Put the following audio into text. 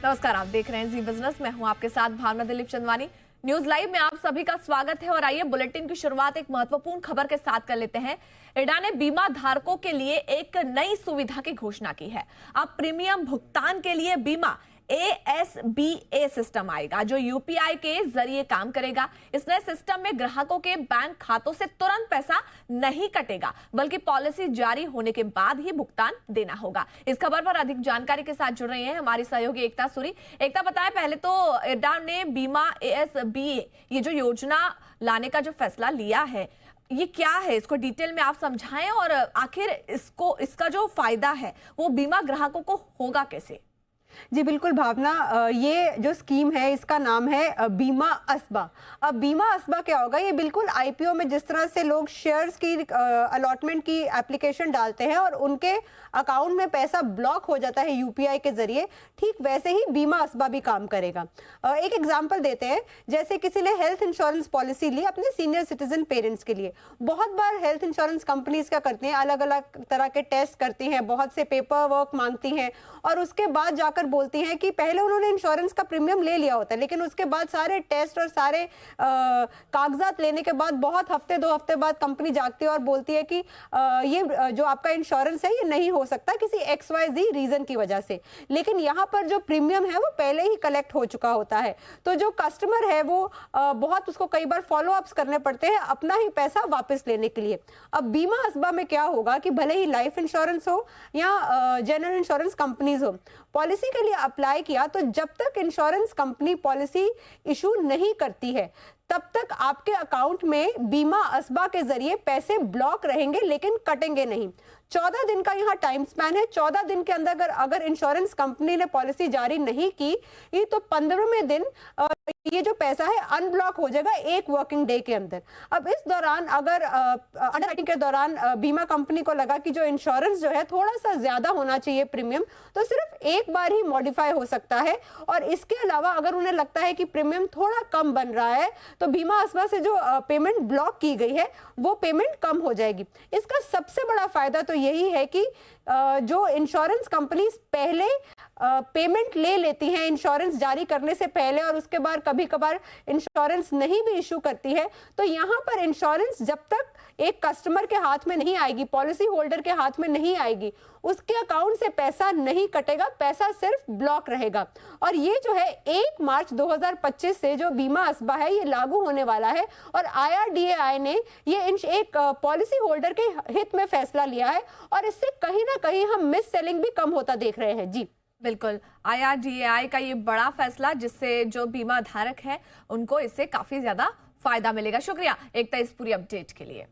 नमस्कार, आप देख रहे हैं जी बिजनेस। मैं हूं आपके साथ भावना दिलीप चंदवानी। न्यूज लाइव में आप सभी का स्वागत है और आइए बुलेटिन की शुरुआत एक महत्वपूर्ण खबर के साथ कर लेते हैं। इरडा ने बीमा धारकों के लिए एक नई सुविधा की घोषणा की है। अब प्रीमियम भुगतान के लिए बीमा ASBA सिस्टम आएगा जो यूपीआई के जरिए काम करेगा। इस नए सिस्टम में ग्राहकों के बैंक खातों से तुरंत पैसा नहीं कटेगा, बल्कि पॉलिसी जारी होने के बाद ही भुगतान देना होगा। इस खबर पर अधिक जानकारी के साथ जुड़ रही हैं हमारी सहयोगी एकता सूरी। एकता, बताएं पहले तो इरडा ने बीमा ASBA ये जो योजना लाने का जो फैसला लिया है, ये क्या है, इसको डिटेल में आप समझाएं और आखिर इसका जो फायदा है वो बीमा ग्राहकों को होगा कैसे? जी बिल्कुल भावना, ये जो स्कीम है इसका नाम है बीमा असबा। अब बीमा असबा क्या होगा, ये बिल्कुल आईपीओ में जिस तरह से लोग शेयर्स की अलॉटमेंट की एप्लीकेशन डालते हैं और उनके अकाउंट में पैसा ब्लॉक हो जाता है यूपीआई के जरिए, ठीक वैसे ही बीमा असबा भी काम करेगा। एक एग्जांपल देते हैं, जैसे किसी ने हेल्थ इंश्योरेंस पॉलिसी ली अपने सीनियर सिटीजन पेरेंट्स के लिए। बहुत बार हेल्थ इंश्योरेंस कंपनीज क्या करती हैं, अलग अलग तरह के टेस्ट करती हैं, बहुत से पेपर वर्क मांगती हैं और उसके बाद जाकर बोलती हैं कि पहले उन्होंने इंश्योरेंस का प्रीमियम ले लिया होता है, लेकिन उसके बाद सारे टेस्ट और सारे कागजात लेने के बाद बहुत हफ्ते 2 हफ्ते बाद कंपनी जागती है और बोलती है कि ये जो आपका इंश्योरेंस है ये नहीं हो सकता किसी XYZ रीजन की वजह से। लेकिन यहाँ पर जो प्रीमियम है वो पहले ही कलेक्ट हो चुका होता है, तो जो कस्टमर है वो बहुत उसको कई बार फॉलो अप्स करने पड़ते हैं अपना ही पैसा वापस लेने के लिए। अब बीमा असबा में क्या होगा कि भले ही लाइफ इंश्योरेंस हो या जनरल इंश्योरेंस कंपनीज हो, पॉलिसी के लिए अप्लाई किया तो जब तक इंश्योरेंस कंपनी पॉलिसी इशू नहीं करती है तब तक आपके अकाउंट में बीमा असबा के जरिए पैसे ब्लॉक रहेंगे लेकिन कटेंगे नहीं। 14 दिन का यहाँ टाइम स्पैन है। 14 दिन के अंदर अगर इंश्योरेंस कंपनी ने पॉलिसी जारी नहीं की तो 15वें दिन ये जो पैसा है अनब्लॉक हो जाएगा 1 वर्किंग डे के अंदर। अब इस दौरान अगर अंडरराइटिंग के दौरान बीमा कंपनी को लगा कि जो इंश्योरेंस जो है थोड़ा सा ज्यादा होना चाहिए प्रीमियम, तो सिर्फ एक बार ही मॉडिफाई हो सकता है। और इसके अलावा अगर उन्हें लगता है कि प्रीमियम थोड़ा कम बन रहा है तो बीमा असबा से जो पेमेंट ब्लॉक की गई है वो पेमेंट कम हो जाएगी। इसका सबसे बड़ा फायदा तो यही है कि जो इंश्योरेंस कंपनीज पहले पेमेंट ले लेती हैं इंश्योरेंस जारी करने से पहले और उसके बाद कभी कभार इंश्योरेंस नहीं भी इशू करती है, तो यहाँ पर इंश्योरेंस जब तक एक कस्टमर के हाथ में नहीं आएगी, पॉलिसी होल्डर के हाथ में नहीं आएगी, उसके अकाउंट से पैसा नहीं कटेगा, पैसा सिर्फ ब्लॉक रहेगा। और ये जो है 1 मार्च 2025 से जो बीमा असबा है ये लागू होने वाला है और IRDAI ने ये एक पॉलिसी होल्डर के हित में फैसला लिया है और इससे कहीं ना कहीं हम मिस सेलिंग भी कम होता देख रहे हैं। जी बिल्कुल, IRDAI का ये बड़ा फैसला जिससे जो बीमा धारक है उनको इससे काफी ज्यादा फायदा मिलेगा। शुक्रिया एकता इस पूरी अपडेट के लिए।